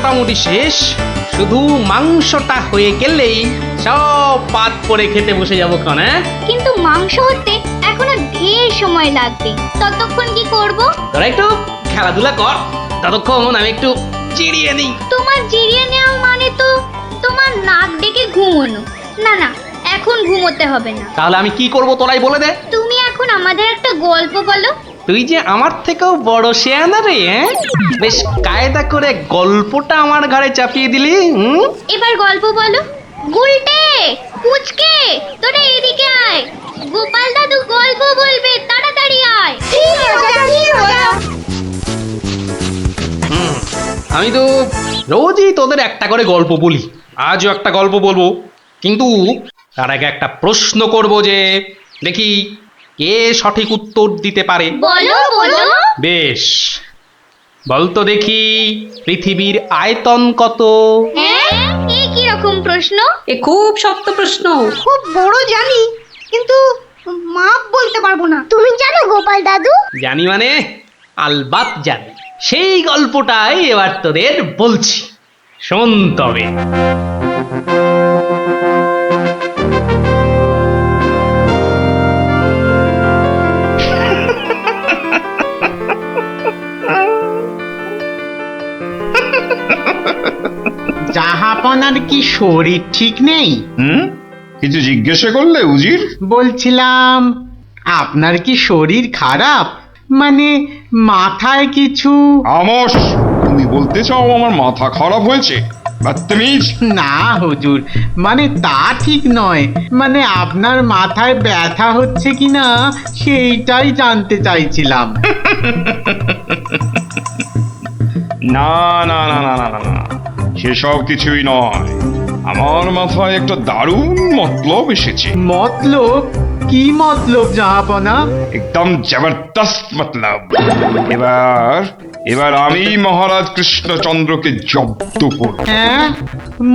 মোটামুটি শেষ, শুধু মাংসটা হয়ে গেলেই সব পাত করে খেতে বসে যাবো ক্ষণ। হ্যাঁ, কিন্তু মাংস হতে এখনো ঢের সময় লাগবে, ততক্ষণ কি করব? তোরা একটু খেলাধুলা কর, ততক্ষণ আমি একটু জিরিয়ে নিই। তোমার জিরিয়ে নেওয়া মানে তো তোমার নাক ডেকে ঘুমোনো। না না, এখন ঘুমোতে হবে না। তাহলে আমি কি করব তোরাই বলে দে। তুমি এখন আমাদের একটা গল্প বলো। তুই যে আমার থেকেও বড় শেয়ানা রে, হ্যাঁ? বেশ কায়দা করে গল্পটা আমার ঘাড়ে চাপিয়ে দিলি। এবার গল্প বলো। গুলটে, পুচকে, তোরা এদিকে আয়। গোপাল দাদু গল্প বলবে, তাড়াতাড়ি আয়। আমি তো রোজই তোদের একটা করে গল্প বলি, আজও একটা গল্প বলবো, কিন্তু তার আগে একটা প্রশ্ন করব, যে দেখি কে সঠিক উত্তর দিতে পারে। বলো বলো। বেশ, বলতো দেখি পৃথিবীর আয়তন কত? হ্যাঁ, এই কি রকম প্রশ্ন? এ খুব শক্ত প্রশ্ন। খুব বড় জানি, কিন্তু মাপ বলতে পারবো না। তুমি জানো গোপাল দাদু? জানি মানে আলবাত জানি। সেই গল্পটাই এবার তোদের বলছি, শোন তবে। জাহাপনার কি শরীর ঠিক নেই? কিছু জিজ্ঞাসা করলে উজির? বলছিলাম আপনার কি শরীর খারাপ, মানে মাথায় কিছু? আমস, তুমি বলতে চাও আমার মাথা খারাপ হয়েছে? বদতমিজ। না হুজুর, মানে তা ঠিক নয়, মানে আপনার মাথায় ব্যথা হচ্ছে কিনা সেইটাই জানতে চাইছিলাম। না না না না না না না, সেসব কিছুই নয়। আমার মাথায় একটা দারুণ মতলব এসেছে। মতলব? কি মতলব জাহাপনা? একদম জবরদস্ত মতলব। এবার এবার আমি মহারাজ কৃষ্ণচন্দ্রকে জব্দ করব। হ্যাঁ,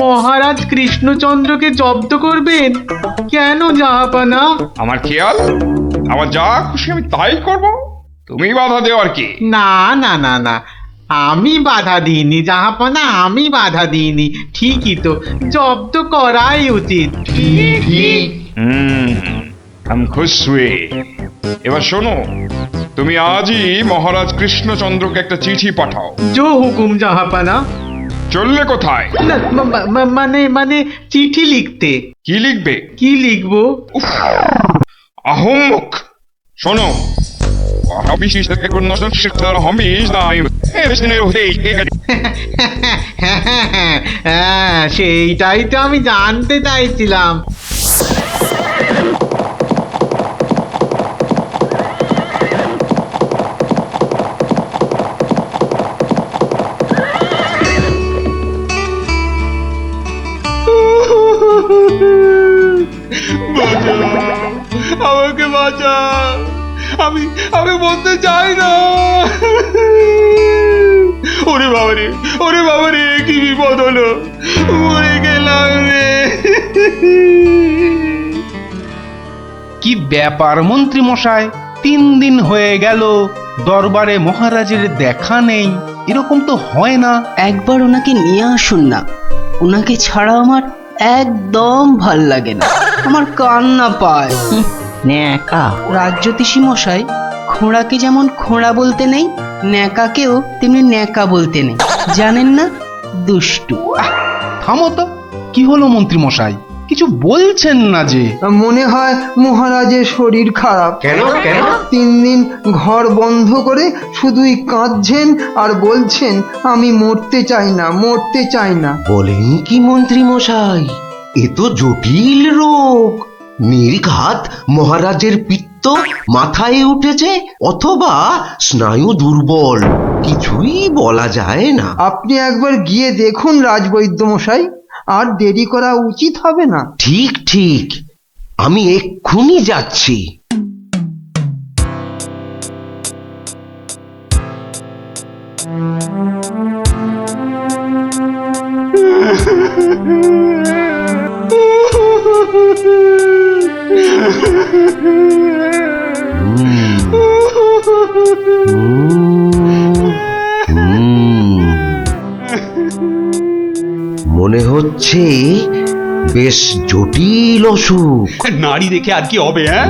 মহারাজ কৃষ্ণচন্দ্রকে জব্দ করবেন? কেন জাহাপনা? আমার খেয়াল, আমার যা খুশি আমি তাই করব, তুমি বাধা দেওয়ার কি? না না না না, আমি বাধা দিইনি জাহাপনা, আমি বাধা দিইনি। ঠিকই তো, জব্দ করাই উচিত। हम खुश हुए। এবার শোনো, তুমি আজই মহারাজ কৃষ্ণচন্দ্রকে একটা চিঠি পাঠাও। জো হুকুম জাহাপনা। চললে কোথায়? না, মানে মানে চিঠি লিখতে। কি লিখবে? কি লিখবো? আহম্মক, শোনো। হ্যাঁ, সেইটাই তো আমি জানতে চাইছিলাম। আমাকে বাঁচা, আমি আমি বলতে চাই না। ওরে বাবারে, ওরে বাবারে, কি বিপদ হলো, মরে গেলাম রে। কি ব্যাপার মন্ত্রী মশাই, 3 দিন হয়ে গেল দরবারে মহারাজের দেখা নেই, এরকম তো হয় না। একবার ওনাকে নিয়ে আসুন না, ওনাকে ছাড়া আমার একদম ভাল লাগে না, আমার কান্না পায়। ন্যাকা রাজ্যতীষী মশাই, খোঁড়াকে যেমন খোঁড়া বলতে নেই, ন্যাকাকেও তেমনি ন্যাকা বলতে নেই, জানেন না? দুষ্টু। থামো তো, কি হলো মন্ত্রী মশাই, কিছু বলছেন না যে? মনে হয় মহারাজের শরীর খারাপ। কেন কেন? 3 দিন ঘর বন্ধ করে শুধুই কাঁদছেন আর বলছেন আমি মরতে চাই না, মরতে চাই না। বলেন কি মন্ত্রী মশাই, এ তো জটিল রোগ। নির্ঘাত মহারাজের পিত্ত মাথায় উঠেছে, অথবা স্নায়ু দুর্বল, কিছুই বলা যায় না। আপনি একবার গিয়ে দেখুন রাজবৈদ্য মশাই, আর দেরি করা উচিত হবে না। ঠিক ঠিক, আমি এক্ষুনি যাচ্ছি। মনে হচ্ছে বেশ জটিল অসুখ। নারী দেখে আর কি হবে? হ্যাঁ,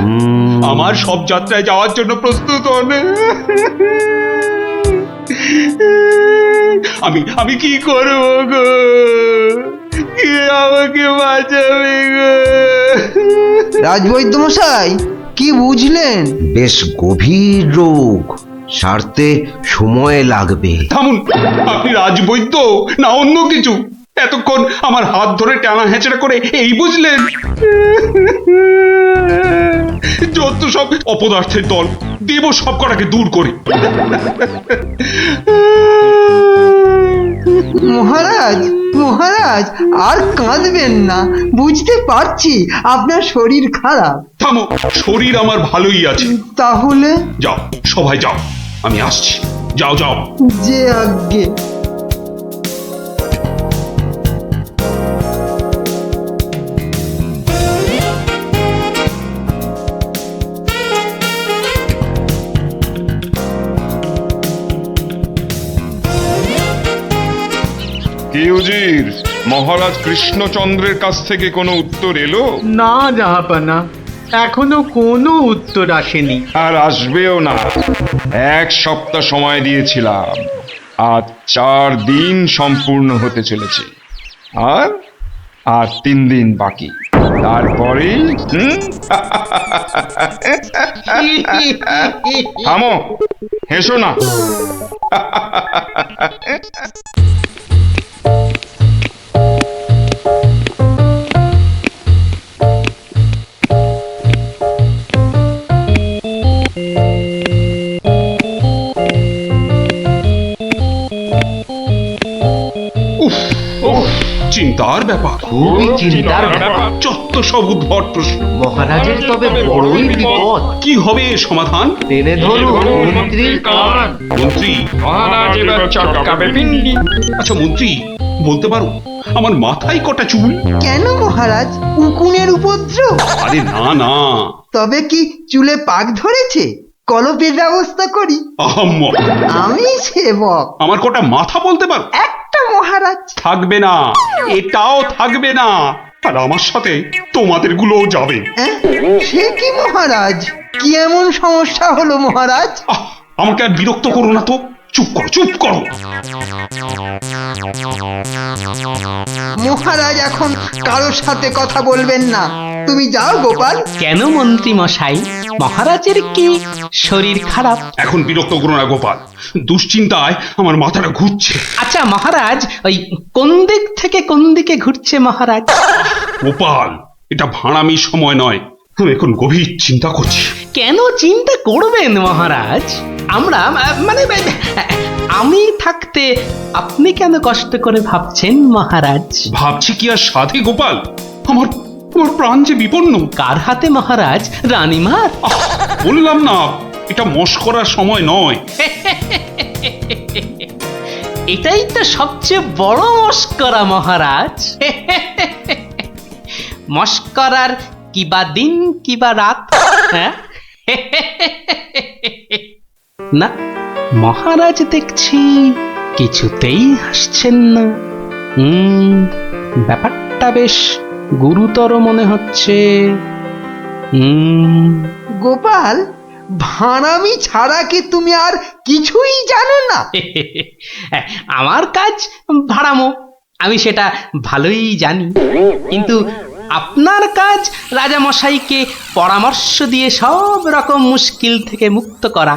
আমার সব যাত্রায় যাওয়ার জন্য প্রস্তুত হন। আমি কি করব গো? কে আমাকে বাঁচাবে গো? রাজবৈদ্য মশাই, কি বুঝলেন? বেশ গভীর রোগ, সারতে সময় লাগবে। থামুন, আপনি রাজবৈদ্য না অন্য কিছু? এতক্ষণ আমার হাত ধরে টানা হেঁচড়া করে এই বুঝলেন? যত সব অপদার্থের দল, দেব সব কটাকে দূর করে। মহারাজ, মহারাজ, আর কাঁদবেন না। বুঝতে পারছি আপনার শরীর খারাপ। থামো, শরীর আমার ভালোই আছে। তাহলে যাও, সবাই যাও, আমি আসছি। যাও যাও। যে আজ্ঞে। কি উজির, মহারাজ কৃষ্ণচন্দ্রের কাছ থেকে কোনো উত্তর এলো? না জাহাপানা, এখনো কোনো উত্তর আসেনি। আর আসবেও না। 1 সপ্তাহ সময় দিয়েছিলাম, আজ 4 দিন সম্পূর্ণ হতে চলেছে, আর 3 দিন বাকি। তারপরে থামো, হেসো না। চিন্তার ব্যাপার, খুবই চিন্তার ব্যাপার। যত সব উদ্ভট প্রশ্ন। মহারাজের তবে বড়ই বিপদ। কি হবে এর সমাধান? টেনে ধরুন মন্ত্রীর কান। মন্ত্রী? আচ্ছা মন্ত্রী, বলতে পারো আমার মাথায় কটা চুল? কেন মহারাজ, উকুনের উপদ্রব? আরে না না। তবে কি চুলে পাক ধরেছে? কলপের ব্যবস্থা করি। আহাম্মা, আমি সেবক। আমার কটা মাথা বলতে পারো? একটা মহারাজ। থাকবে না, এটাও থাকবে না। আর আমার সাথে তোমাদের গুলোও যাবে। সে কি মহারাজ? কি এমন সমস্যা হলো মহারাজ? আমাকে আর বিরক্ত করো না তো। চুপ করো, চুপ করো। মহারাজ এখন কারোর সাথে কথা বলবেন না। তুমি যাও গোপাল। কেন মন্ত্রী মশাই, মহারাজের কি শরীর খারাপ? এখন বিরক্ত করো না গোপাল, দুশ্চিন্তায় আমার মাথাটা ঘুরছে। আচ্ছা মহারাজ, ওই কোন দিক থেকে কোন দিকে ঘুরছে মহারাজ? গোপাল, এটা ভাঁড়ামি সময় নয়। আমি এখন গভীর চিন্তা করছি। কেন চিন্তা করবেন মহারাজ? আমরা মানে আমি থাকতে আপনি কেন কষ্ট করে ভাবছেন মহারাজ? ভাবছি কি আর সাধে গোপাল? আমার প্রাণ যে বিপন্ন। কার হাতে মহারাজ? রানীমার? বললাম না, এটা মশকরার সময় নয়। এটাই তো সবচেয়ে বড় মস্করা মহারাজ। মস্করার কিবা দিন কিবা রাত? হ্যাঁ না, মহারাজ দেখছি কিছুতেই হাসছেন না। ব্যাপারটা বেশ গুরুতর মনে হচ্ছে। গোপাল, ভাঁড়ামি ছাড়া কি তুমি আর কিছুই জানো না? আমার কাজ ভাড়ামো, আমি সেটা ভালোই জানি। কিন্তু আপনার কাজ রাজামশাইকে পরামর্শ দিয়ে সব রকম মুশকিল থেকে মুক্ত করা,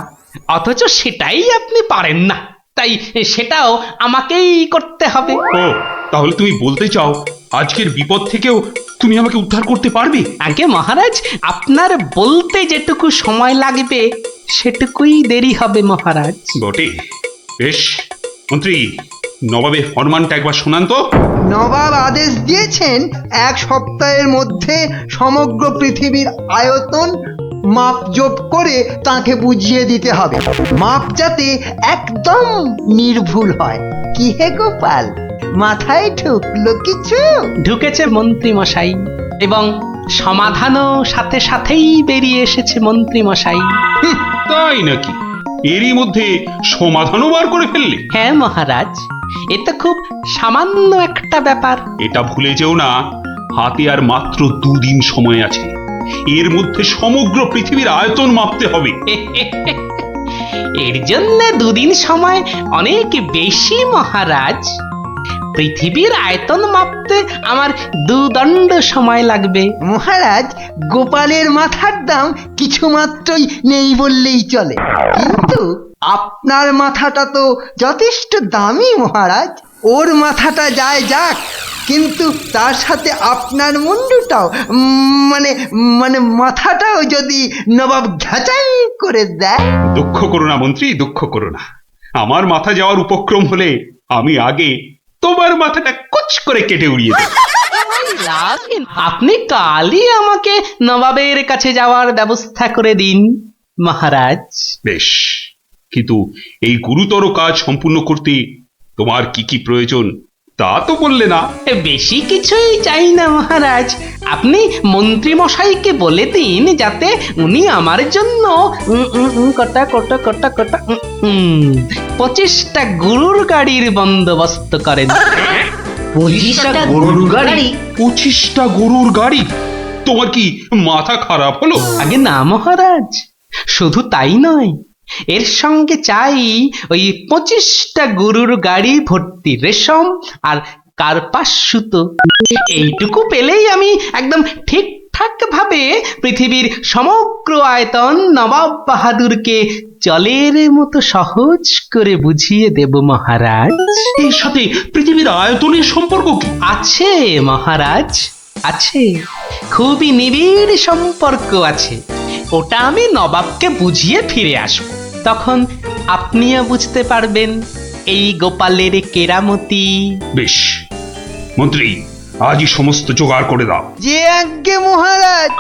অথচ সেটাই আপনি পারেন না। তাই সেটাও আমাকেই করতে হবে। ও, তাহলে তুমি বলতে চাও আজকের বিপদ থেকেও তুমি আমাকে উদ্ধার করতে পারবে? আগে মহারাজ, আপনার বলতে যেটুকু সময় লাগবে সেটুকুই দেরি হবে মহারাজ। বটে, বেশ। মন্ত্রী, নবাবের ফরমানটা একবার শোনান তো। নবাব আদেশ দিয়েছেন 1 সপ্তাহের মধ্যে সমগ্র পৃথিবীর আয়তন মাপজোপ করে তাকে বুঝিয়ে দিতে হবে। মাপ যাতে একদম নির্ভুল হয়। কি হে গোপাল, মাথায় ঢুকলো কিছু? ঢুকেছে মন্ত্রী মশাই, এবং সমাধানও সাথে সাথেই বেরিয়ে এসেছে মন্ত্রী মশাই। তাই নাকি? এরই মধ্যে সমাধানও বার করে ফেললে? হ্যাঁ মহারাজ, এ তো খুব সামান্য একটা ব্যাপার। এটা ভুলে যেও না, হাতে আর মাত্র 2 দিন সময় আছে। এর মধ্যে সমগ্র পৃথিবীর আয়তন মাপতে হবে। এর জন্য 2 দিন সময় অনেক বেশি মহারাজ। পৃথিবীর আয়তন মাপতে আমার 2 দণ্ড সময় লাগবে। মহারাজ, গোপালের মাথার দাম কিছু মাত্রই নেই বললেই চলে, কিন্তু আপনার মাথাটা তো যথেষ্ট দামি মহারাজ। ওর মাথাটা যায় যাক, কিন্তু তার সাথে আপনার মুন্ডুটাও মানে মানে মাথাটাও যদি নবাব ঘাঁচাই করে দেয়। দুঃখ করো না মন্ত্রী, দুঃখ করো না। আমার মাথা যাওয়ার উপক্রম হলে আমি আগে তোমার মাথাটা কুচ করে কেটে উড়িয়ে দেব। আপনি কালই আমাকে নবাবের কাছে যাওয়ার ব্যবস্থা করে দিন মহারাজ। বেশ, কিন্তু এই গুরুতর কাজ সম্পূর্ণ করতে তোমার কি কি প্রয়োজন তা তো বললে না। বেশি কিছুই চাই না মহারাজ। আপনি মন্ত্রী মশাইকে বলে দিন যাতে উনি আমার জন্য কটা 25টা গরুর গাড়ির বন্দোবস্ত করেন। 25টা গরুর গাড়ি? 25টা গরুর গাড়ি? তোমার কি মাথা খারাপ হলো? আগে না মহারাজ, শুধু তাই নয়, এর সঙ্গে চাই ওই 25টা গরুর গাড়ি ভর্তি রেশম আর কার্পাস সুতো। এইটুকু পেলেই আমি একদম ঠিকঠাক ভাবে পৃথিবীর সমগ্র আয়তন নবাব বাহাদুরকে জলের মতো সহজ করে বুঝিয়ে দেব মহারাজ। এর সাথে পৃথিবীর আয়তনের সম্পর্ক কি? আছে মহারাজ, আছে, খুবই নিবিড় সম্পর্ক আছে। ওটা আমি নবাবকে বুঝিয়ে ফিরে আসব, তখন আপনিও বুঝতে পারবেন এই গোপালের কেরামতি। বেশ মন্ত্রী, আজই সমস্ত জোগাড় করে দাও। যে আজ্ঞে মহারাজ।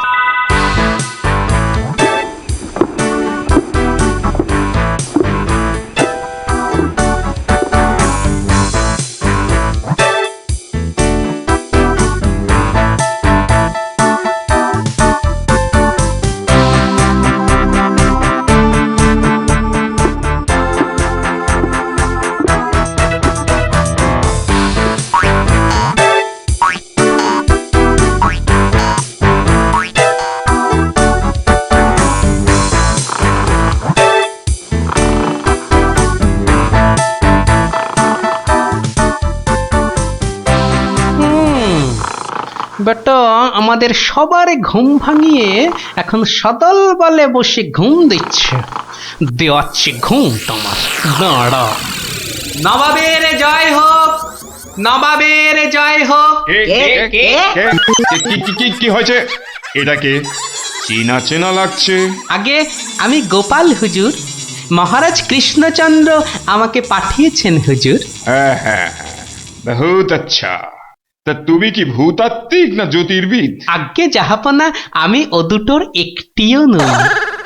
বেটা আমাদের সবার ঘুম ভাঙিয়ে এখন সদল বলে বসে ঘুম দিচ্ছে। দেওয়াচ্ছে ঘুম তোমার, দাঁড়া। নবাবের জয় হোক, নবাবের জয় হোক। কি হয়েছে? এটাকে চেনা চেনা লাগছে। আগে আমি গোপাল হুজুর, মহারাজ কৃষ্ণচন্দ্র আমাকে পাঠিয়েছেন হুজুর। হ্যাঁ হ্যাঁ হ্যাঁ, বহুত আচ্ছা। তা তুমি কি ভূতাত্ত্বিক না জ্যোতির্বিদ? আজ্ঞে জাহাপনা, আমি ও দুটোর একটিও নই,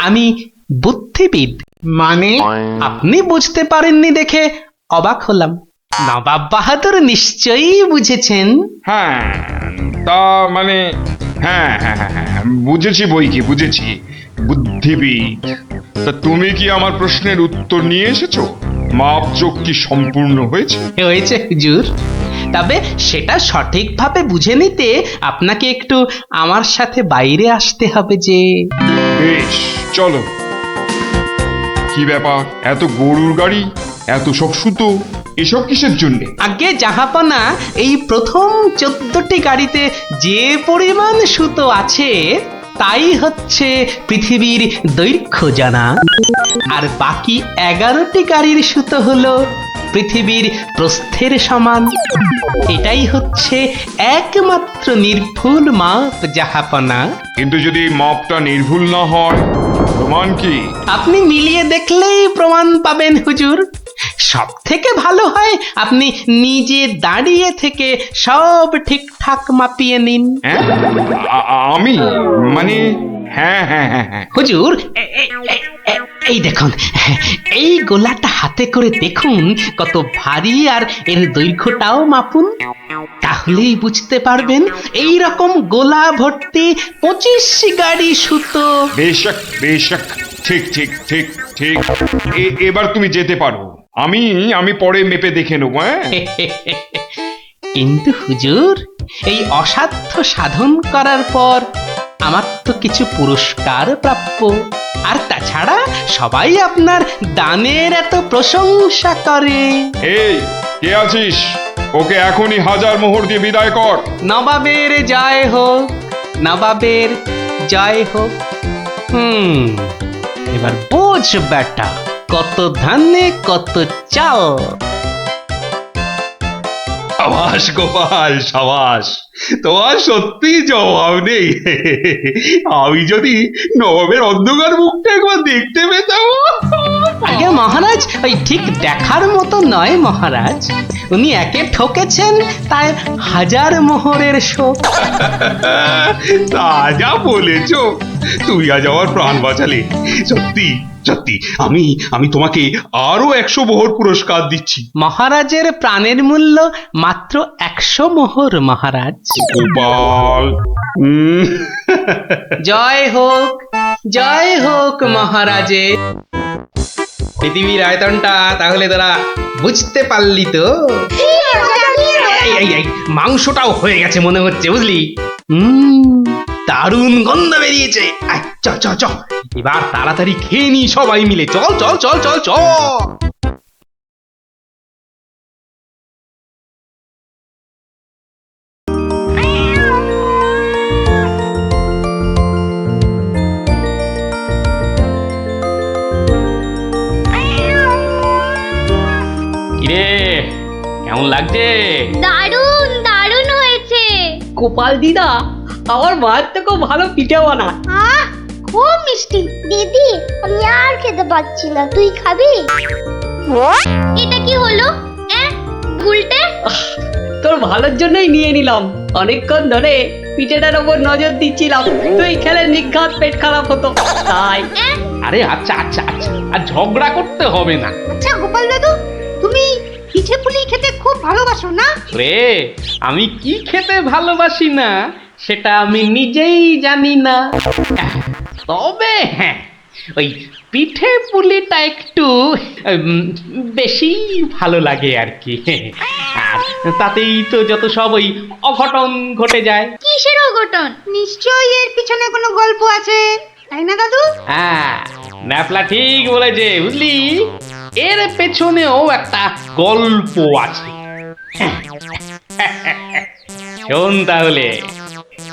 আমি বুদ্ধিবিদ। মানে? আপনি বুঝতে পারেননি দেখে অবাক হলাম। নবাব বাহাদুর নিশ্চয়ই বুঝেছেন। হ্যাঁ, তা মানে হ্যাঁ হ্যাঁ হ্যাঁ হ্যাঁ, বুঝেছি বই কি, বুঝেছি, বুদ্ধিবিদ। তা তুমি কি আমার প্রশ্নের উত্তর নিয়ে এসেছো? মাপজোক কি সম্পূর্ণ হয়েছে? হয়েছে হুজুর, তবে সেটা সঠিকভাবে বুঝে নিতে আপনাকে একটু আমার সাথে বাইরে আসতে হবে যে। বেশ, চলো। কি ব্যাপার, এত গরুর গাড়ি, এত সব সুতো, এসব কিসের জন্য? আগে জাহাপনা, এই প্রথম 14টি গাড়িতে যে পরিমাণ সুতো আছে তাই হচ্ছে পৃথিবীর দৈর্ঘ্য জানা, আর বাকি 11টি গাড়ির সুতো হলো পৃথিবীর প্রস্থের সমান। এটাই হচ্ছে একমাত্র নির্ভুল মাপ জাহাপনা। কিন্তু যদি মাপটা নির্ভুল না হয়, প্রমাণ কি? আপনি মিলিয়ে দেখলেই প্রমাণ পাবেন হুজুর। সব থেকে ভালো হয় আপনি নিজে দাঁড়িয়ে থেকে সব ঠিকঠাক মাপিয়ে নিন। হ্যাঁ, আমি মানে হ্যাঁ হ্যাঁ হ্যাঁ হ্যাঁ হুজুর, এই দেখুন, এই গোলাটা হাতে করে দেখুন কত ভারী, আর এর দৈর্ঘ্যটাও মাপুন, তাহলেই বুঝতে পারবেন এই রকম গোলা ভর্তি 25 গাড়ি সুতো। বেশক বেশক, ঠিক ঠিক ঠিক ঠিক। এবার তুমি যেতে পারো। আমি পরে মেপে দেখে নেবো, হ্যাঁ? কিন্তু হুজুর, এই অসাধ্য সাধন করার পর আমার তো কিছু পুরস্কার প্রাপ্য। আর তাছাড়া সবাই আপনার দানের এত প্রশংসা করে। এই, কে আছিস? ওকে এখনই 1000 মোহর দিয়ে বিদায় কর। নবাবের জয় হোক, নবাবের জয় হোক। এবার বোঝ বেটা, কত ধানে কত চাল। সাবাস গোপাল, সাবাস, তোমার সত্যি জবাব নেই। আমি যদি নবাবের অন্ধকার মুখটা একবার দেখতে পেতাম। আগে মহারাজ, ওই ঠিক দেখার মতো নয় মহারাজ। উনি একে ঠকেছেন, তাই 1000 মোহরের শোক। তা যা বলেছ, তুমি আজ আমার প্রাণ বাঁচালে। সত্যি সত্যি, আমি তোমাকে আরো 100 মোহর পুরস্কার দিচ্ছি। মহারাজের প্রাণের মূল্য মাত্র 100 মোহর মহারাজ। গোপাল, জয় হোক মহারাজের। পৃথিবীর আয়তনটা তাহলে তোরা বুঝতে পারলি তো? এই মাংসটাও হয়ে গেছে মনে হচ্ছে, বুঝলি? দারুণ গন্ধ বেরিয়েছে। চ চ চ, এবার তাড়াতাড়ি খেয়ে নি সবাই মিলে। চল চল চল চল চল। কিরে, কেমন লাগছে? দারুণ দারুণ হয়েছে। গোপাল দিদা, আমার মায়ের থেকেও ভালো পিঠে বানা। খুব মিষ্টি। দিদি, আমি আর খেতে পাচ্ছি না, তুই খাবি? এটা কি হলো? গুলটে, তোর ভালোর জন্যই নিয়ে নিলাম। অনেকক্ষণ ধরে পিঠেটার ওপর নজর দিচ্ছিলাম, তুই খেলে নিঘাত পেট খারাপ হতো তাই। আরে আচ্ছা আচ্ছা আচ্ছা, আর ঝগড়া করতে হবে না। আচ্ছা গোপাল দাদু, তুমি পিঠে পুলি খেতে খুব ভালোবাসো না? রে, আমি কি খেতে ভালোবাসি না সেটা আমি নিজেই জানি না। তবে হ্যাঁ, ওই পিঠে পুলিটা একটু বেশি ভালো লাগে আর কি। আর তাতেই তো যত সব ওই অঘটন ঘটে যায়। কিসের অঘটন? নিশ্চয়ই এর পিছনে কোনো গল্প আছে, তাই না দাদু? হ্যাঁ, ন্যাপলা ঠিক বলেছে, বুঝলি? এর পেছনেও একটা গল্প আছে। শোন তাহলে,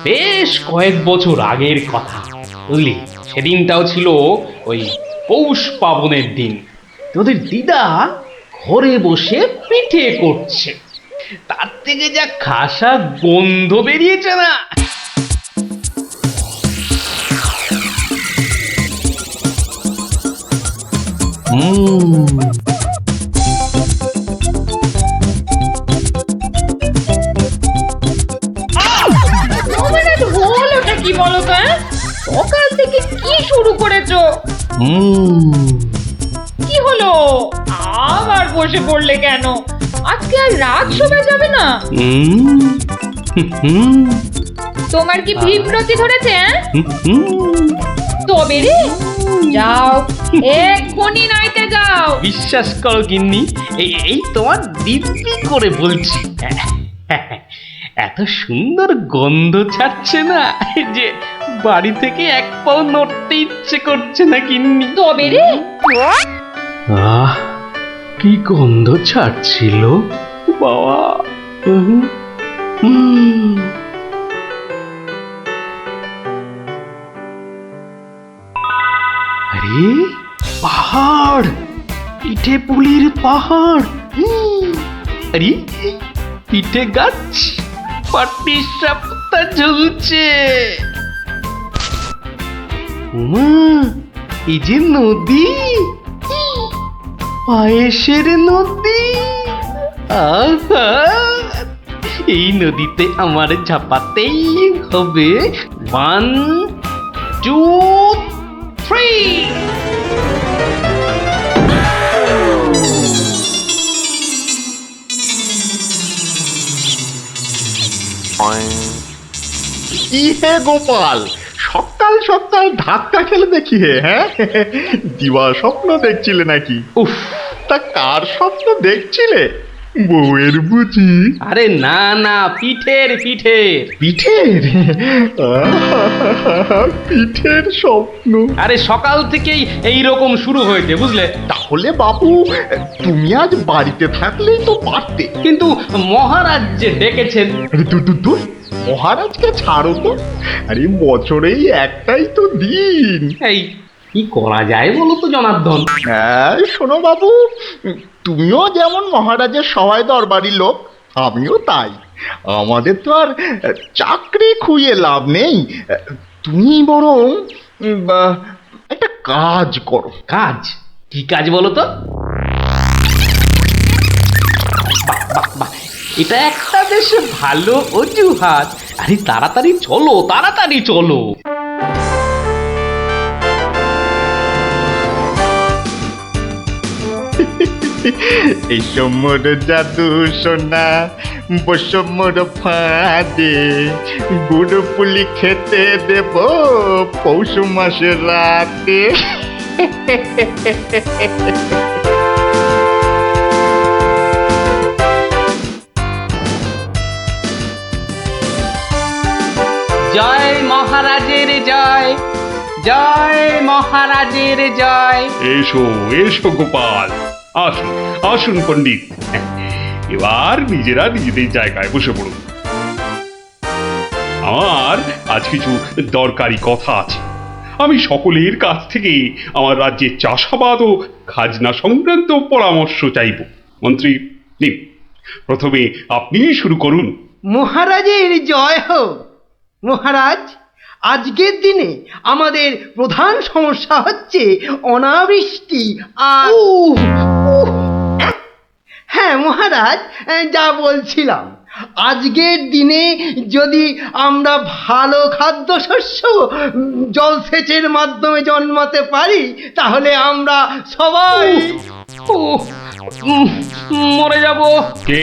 বেশ কয়েক বছর আগের কথা, বুঝলি? সেদিনটাও ছিল ওই পৌষ পাবনের দিন। তোদের দিদা ঘরে বসে পিঠে করছে, তার থেকে যা খাসা গন্ধ বেরিয়েছে না। হলোটা কি বলো তো? সকাল থেকে কি শুরু করেছো? কি হলো? আবার বসে পড়লে কেন? আজকে আর রাত শোভা যাবে না? তোমার কি বিব্রতি ধরেছে? তবে রে, যাও এক্ষুনি নাইতে যাও। বিশ্বাস করো গিন্নি, এই তোমার দিব্যি করে বলছি, এত সুন্দর গন্ধ ছাড়ছে না যে বাড়ি থেকে এক পাও নড়তে ইচ্ছে করছে না গিন্নি। তবে রে, কি গন্ধ ছাড়ছিল বাবা! আরে পাহাড়, পিঠে পুলির পাহাড়। আরে পিঠে গাছ, পাটি সাপটা ঝুলছে। এই যে নদী, পায়েসের নদী। আহা, এই নদীতে আমার ঝাপাতেই হবে। 1 2 3। কি হে গোপাল, সকাল সকাল ধাক্কা খেলে দেখি হে? হ্যাঁ, দিবা স্বপ্ন দেখছিলে নাকি? উফ, তা কার স্বপ্ন দেখছিলে? বউয়ের বুঝি? আরে না না, পিঠের পিঠের। পিঠের? পিঠের স্বপ্ন? আরে সকাল থেকেই এই রকম শুরু হয়েছে, বুঝলে? তাহলে বাবু তুমি আজ বাড়িতে থাকলেই তো পারতে। কিন্তু মহারাজ যে ডেকেছেন। আরে দূর মহারাজকে ছাড়ো তো। আরে বছরেই একটাই তো দিন। এই কি করা যায় বলো তো জনার্দন? হ্যাঁ শোনো বাবু, তুমিও যেমন মহারাজের সবাই দরবারি লোক, আমিও তাই। আমাদের তো আর চাকরি খুঁজে লাভ নেই। তুমি বরং একটা কাজ করো। কাজ? কি কাজ বলো তো? বাহ, বাহ, বাহ, এটা একটা বেশ ভালো অজুহাত। আরে তাড়াতাড়ি চলো, তাড়াতাড়ি চলো। এই সমর জাদু সোনা বসমর ফাঁদে, গুড় পুলি খেতে দেব পৌষ মাসের রাতে। জয় মহারাজের জয়, জয় মহারাজের জয়। এসো এসো গোপাল, আসুন আসুন পণ্ডিত। এবার নিজেরা নিজেদের জায়গায় বসে পড়ুন। আমার আজ কিছু দরকারি কথা আছে। আমি সকলের কাছ থেকে আমার রাজ্যের চাষাবাদ ও খাজনা সংক্রান্ত পরামর্শ চাইব। মন্ত্রী নিন, প্রথমে আপনিই শুরু করুন। মহারাজের জয় হোক। মহারাজ, আজকের দিনে আমাদের প্রধান সমস্যা হচ্ছে অনাবৃষ্টি আর হ্যাঁ মহারাজ, যা বলছিলাম, আজকের দিনে যদি আমরা ভালো খাদ্যশস্য জলসেচের মাধ্যমে জন্মাতে পারি, তাহলে আমরা সবাই মরে যাব। কে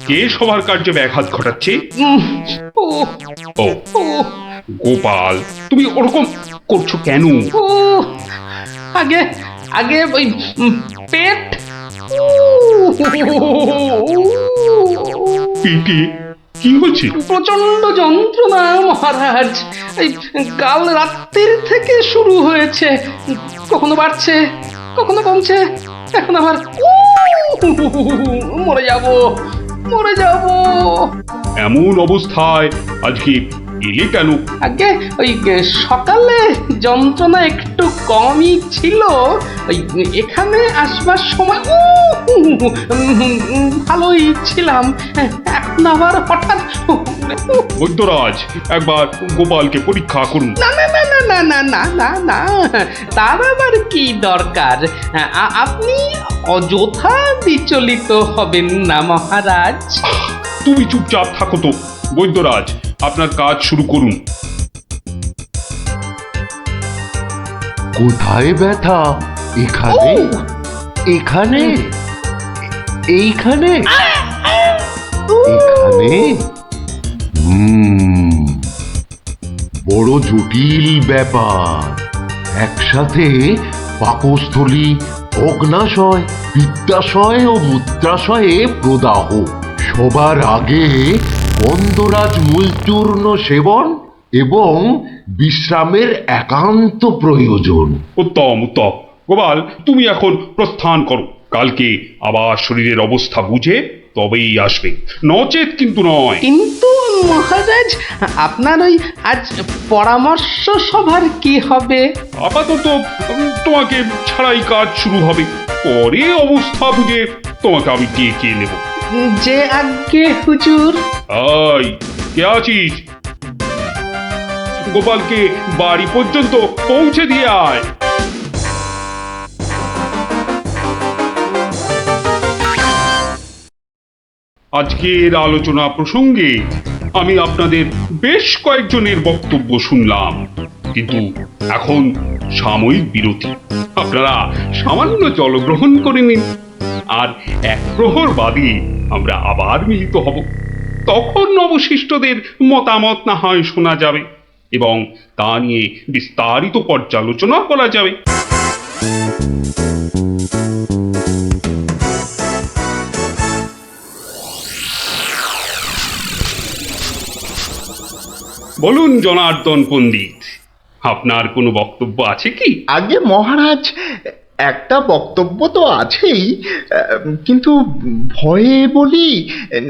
কে সবার কার্যে ব্যাঘাত ঘটাচ্ছে? ও গোপাল, তুমি ওরকম করছো কেন? আগে আগে ওই পেট। পেটে কি হচ্ছে? প্রচন্ড যন্ত্রণা মহারাজ। এই কাল রাত্রির থেকে শুরু হয়েছে, কখনো বাড়ছে কখনো কমছে, এখন আবার মরে যাব, মরে যাব। এমন অবস্থায় আজকে এলে কেন? আগে ওই সকালে যন্ত্রণা একটু কমই ছিল, ওই এখানে আসবার সময় ভালোই ছিলাম, এখন আবার হঠাৎ। বৈদ্যরাজ, একবার গোপালকে পরীক্ষা করুন। না না না না না না না না না, তার আবার কি দরকার? আপনি অযথা বিচলিত হবেন না মহারাজ। তুমি চুপচাপ থাকো তো। বৈদ্যরাজ, আপনার কাজ শুরু করুন। কোথায় ব্যথা? এখানে? এখানে? এইখানে? এখানে? বড় জটিল ব্যাপার। একসাথে পাকস্থলী, অগ্নাশয়, পিত্তাশয় ও মূত্রাশয়ে প্রদাহ। সবার আগে গন্ধরাজ মূলচূর্ণ সেবন এবং বিশ্রামের একান্ত প্রয়োজন। উত্তম উত্তম। গোপাল, তুমি এখন প্রস্থান করো। কালকে আবার শরীরের অবস্থা বুঝে তবেই আসবে, নচেত কিন্তু নয়। কিন্তু মহারাজ, আপনার ওই আজ পরামর্শ সভার কি হবে? আপাতত তোমাকে ছাড়াই কাজ শুরু হবে, পরে অবস্থা বুঝে তোমাকে আমি ডেকে নেব। যে আজ্ঞে হুজুর। আই, কে আছিস? গোপালকে বাড়ি পর্যন্ত পৌঁছে দিয়ে আয়। আজকের আলোচনা প্রসঙ্গে আমি আপনাদের বেশ কয়েকজনের বক্তব্য শুনলাম, কিন্তু এখন সাময়িক বিরতি। আপনারা সামান্য জলগ্রহণ করে নিন, আর এক প্রহর বাদে আমরা আবার মিলিত হব। তখন অবশিষ্টদের মতামত না হয় শোনা যাবে এবং তা নিয়ে বিস্তারিত পর্যালোচনা করা যাবে। বলুন জনার্দন পণ্ডিত, আপনার কোনো বক্তব্য আছে কি? আগে মহারাজ, একটা বক্তব্য তো আছেই, কিন্তু ভয়ে বলি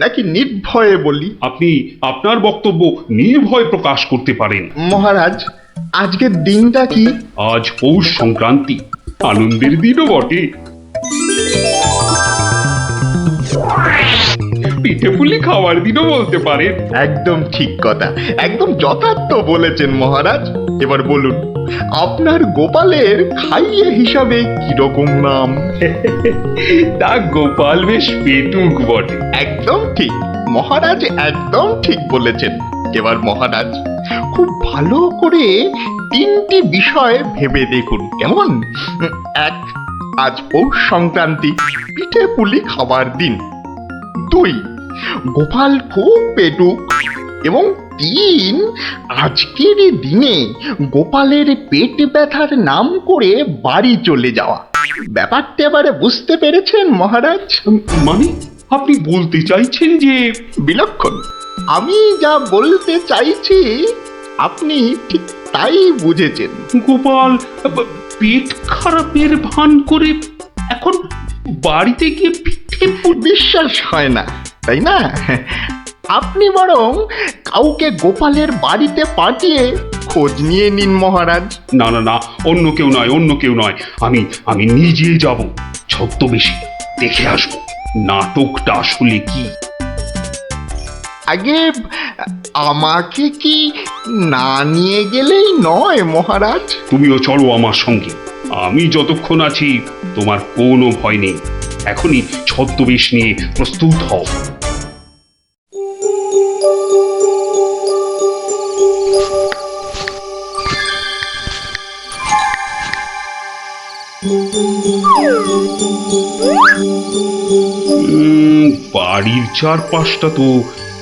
নাকি নির্ভয়ে বলি? আপনি আপনার বক্তব্য নির্ভয় প্রকাশ করতে পারেন। মহারাজ, আজকের দিনটা কি? আজ পৌষ সংক্রান্তি, আনন্দের দিনও বটে। পিঠে পুলি খাওয়ার দিনও বলতে পারেন। একদম ঠিক কথা, একদম যথার্থ বলেছেন মহারাজ। এবার বলুন, আপনার গোপালের খাইয়ে হিসাবে কিরকম নাম? তা গোপাল বেশ পেটুক বটে। একদম ঠিক মহারাজ, একদম ঠিক বলেছেন। এবার মহারাজ, খুব ভালো করে 3টি বিষয় ভেবে দেখুন, কেমন? 1, আজ পৌষ সংক্রান্তি, পিঠে পুলি খাবার দিন। 2, গোপাল খুব পেটুক। এবং 3, আজকের দিনে গোপালের পেট ব্যথার নাম করে বাড়ি চলে যাওয়া। ব্যাপারটা এবারে বুঝতে পেরেছেন মহারাজ? মানে আপনি বলতে চাইছেন যে? বিলক্ষণ, আমি যা বলতে চাইছি আপনি ঠিক তাই বুঝেছেন। গোপাল পেট খারাপের ভান করে এখন বাড়িতে গিয়ে পিঠে বিশ্বাস হয় না, তাই না? আপনি বরং কাউকে গোপালের বাড়িতে পাঠিয়ে খোঁজ নিয়ে নিন মহারাজ। না না না, অন্য কেউ নয়, অন্য কেউ নয়, আমি নিজে যাব, ছদ্মবেশে দেখে আসবো নাটকটা আসলে কি। আগে আমাকে কি না নিয়ে গেলেই নয় মহারাজ? তুমিও চলো আমার সঙ্গে, আমি যতক্ষণ আছি তোমার কোনো ভয় নেই। এখনই ছদ্মবেশ নিয়ে প্রস্তুত হও। বাড়ির চারপাশটা তো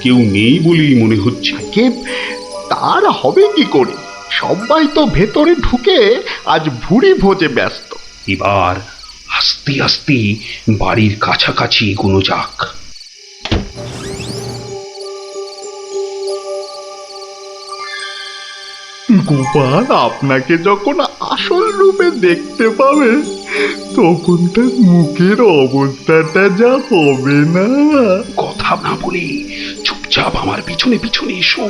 কেউ নেই বলেই মনে হচ্ছে। কে তার হবে কি করে? সবাই তো ভেতরে ঢুকে আজ ভুরি ভোজে ব্যস্ত। এবার আস্তে আস্তে বাড়ির কাছাকাছি এগোনো যাক। গোপাল আপনাকে যখন আসল রূপে দেখতে পাবে, তখন তার মুখের অবস্থাটা যা হবে না। কথা না বলে চুপচাপ আমার পিছনে পিছনে এসো।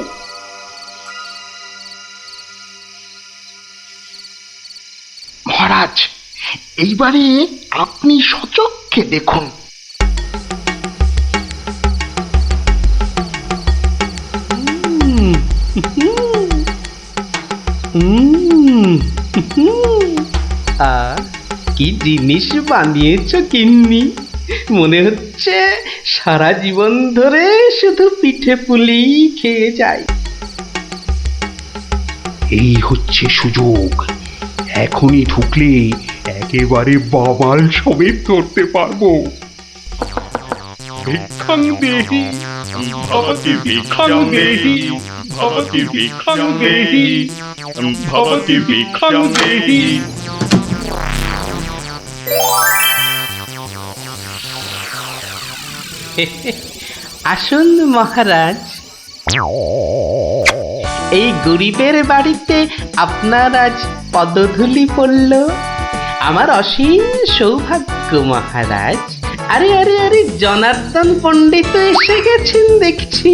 মহারাজ, এইবারে আপনি সচক্ষে দেখুন। কি জিনিস বানিয়েছ গিন্নি, মনে হচ্ছে সারা জীবন ধরে শুধু পিঠে পুলি খেয়ে যাই। এই হচ্ছে সুযোগ, এখনই ঢুকলে একেবারে বাবাল সমেত ধরতে পারবো। ভিক্ষাং দেহি ভবতি, ভিক্ষাং দেহি ভবতি, ভিক্ষাং দেহি ভবতি, ভিক্ষাং দেহি। আসুন মহারাজ, এই গরিবের বাড়িতে আপনার আজ পদধূলি পড়ল, আমার অসীম সৌভাগ্য মহারাজ। আরে আরে আরে, জনার্দন পণ্ডিত এসে গেছেন দেখছি।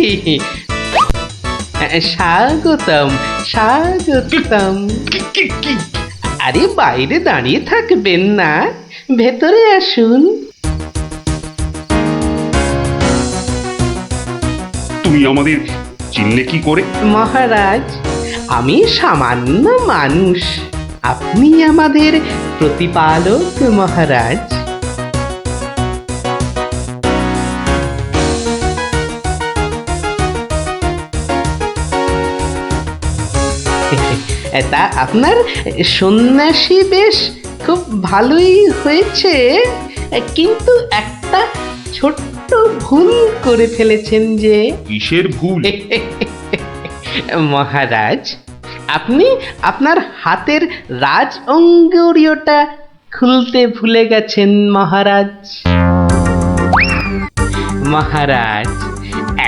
স্বাগতম স্বাগতম। আরে বাইরে দাঁড়িয়ে থাকবেন না, ভেতরে আসুন। তুমি আমাদের চিনলে কি করে? মহারাজ, আমি সামান্য মানুষ, আপনি আমাদের প্রতিপালক মহারাজ। তা আপনার সন্ন্যাসী বেশ খুব ভালোই হয়েছে, কিন্তু একটা ছোট্ট ভুল করে ফেলেছেন। যে কিসের ভুল? মহারাজ, আপনি আপনার হাতের রাজ অঙ্গুরীয়টা খুলতে ভুলে গেছেন মহারাজ। মহারাজ,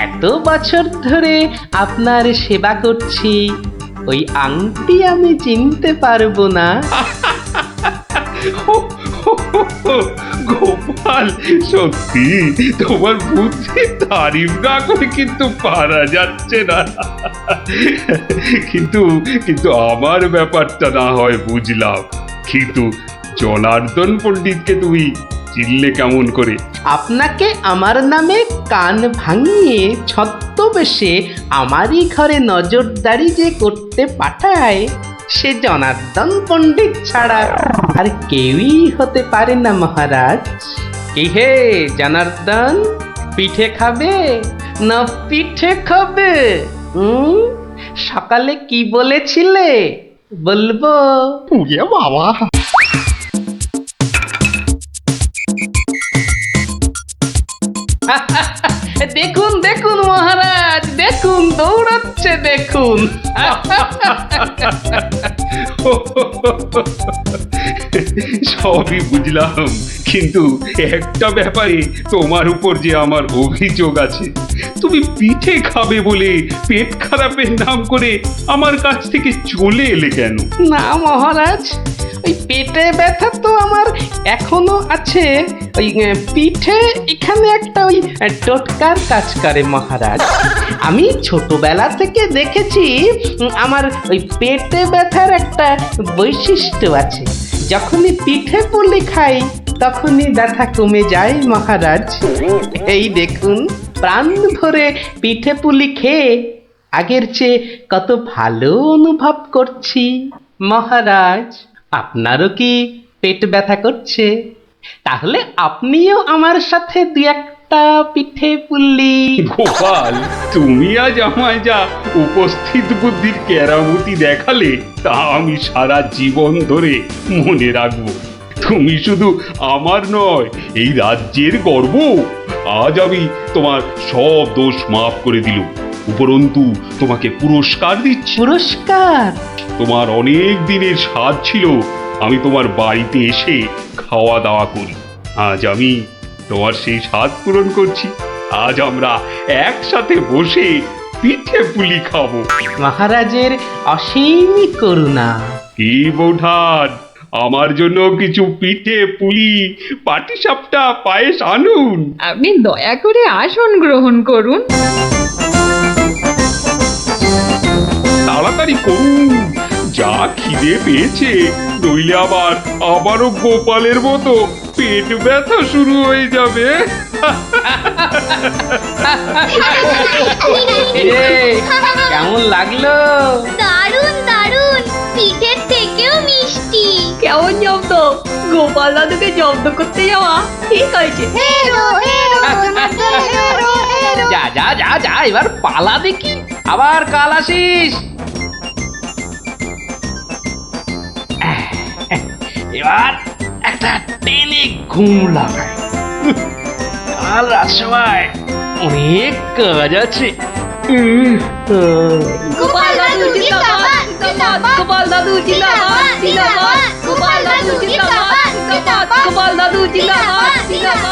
এত এত বছর ধরে আপনার সেবা করছি, ওই আংটি আমি চিনতে পারবো না? গোপাল, সত্যি তোমার বুদ্ধির তারিফ না করে কিন্তু পারা যাচ্ছে না। কিন্তু কিন্তু আমার ব্যাপারটা না হয় বুঝলাম, কিন্তু জনার্দন পণ্ডিতকে তুমি চিনলে কেমন করে? আপনাকে আমার নামে কান ভাঙিয়ে ছদ্মবেশে আমারই ঘরে নজরদারি যে করতে পাঠায়, সে জনার্দন পণ্ডিত ছাড়া আর কেউই হতে পারে না মহারাজ। কি হে জনার্দন, পিঠে খাবে না পিঠে খাবে? সকালে কি বলেছিলে বলবো? পুড়িয়ে বাবা! দেখুন দেখুন মহারাজ, দেখুন দৌড়াচ্ছে দেখুন। সবই বুঝলাম, কিন্তু একটা ব্যাপারে তোমার উপর যে আমার অভিযোগ আছে। তুমি পিঠে খাবে বলে পেট খারাপের নাম করে আমার কাছ থেকে চলে এলে কেন? না মহারাজ, ওই পেটে ব্যথা তো আমার এখনো আছে। ওই পিঠে এখানে একটা ওই টোটকার কাজ করে মহারাজ। আমি ছোটবেলা থেকে দেখেছি আমার ওই পেটে ব্যথার একটা বৈশিষ্ট্য আছে। যখনই পিঠে পুলি খাই তখনই ব্যথা কমে যায় মহারাজ। এই দেখুন, প্রাণ ভরে পিঠে পুলি খেয়ে আগের চেয়ে কত ভালো অনুভব করছি। মহারাজ, আপনারও কি পেট ব্যথা করছে? তাহলে আপনিও আমার সাথে দু একটা পিঠে পুলি। গোপাল, তুমি আজ আমায় যা উপস্থিত বুদ্ধির কেরামতি দেখালে তা আমি সারা জীবন ধরে মনে রাখবো। তুমি শুধু আমার নয়, এই রাজ্যের গর্ব। আজ আমি তোমার সব দোষ মাফ করে দিলাম, উপরন্তু তোমাকে পুরস্কার দিচ্ছি। পুরস্কার? তোমার অনেক দিনের স্বাদ ছিল আমি তোমার বাড়িতে এসে খাওয়া দাওয়া করি। আজ আমি তোমার সেই স্বাদ পূরণ করছি। আজ আমরা একসাথে বসে পিঠে পুলি খাবো। মহারাজের অসীম করুণা। কি বৌঠান, আমার জন্য কিছু পিঠে পুলি পাটিসাপটা পায়েস আনুন। আপনি দয়া করে আসন গ্রহণ করুন। তাড়াতাড়ি করুন, যা খিদে পেয়েছে, নইলে আবারও গোপালের মতো পেট ব্যথা শুরু হয়ে যাবে। কেমন লাগলো? দারুণ দারুণ, পিঠের থেকেও মিষ্টি। কেমন জব্দ? গোপাল দাদুকে জব্দ করতে যাওয়া ঠিক হয়েছে। যা যা যা যা, এবার পালা দেখি, আবার কাল আসিস। এবার একটা টেনে ঘুম লাগায়। কাল রাজসভায় অনেক কাজ আছে। গোপাল দাদু জিন্দাবাদ, জিন্দাবাদ। গোপাল দাদু জিন্দাবাদ, জিন্দাবাদ। গোপাল দাদু জিন্দাবাদ, জিন্দাবাদ। গোপাল দাদু জিন্দাবাদ, জিন্দাবাদ।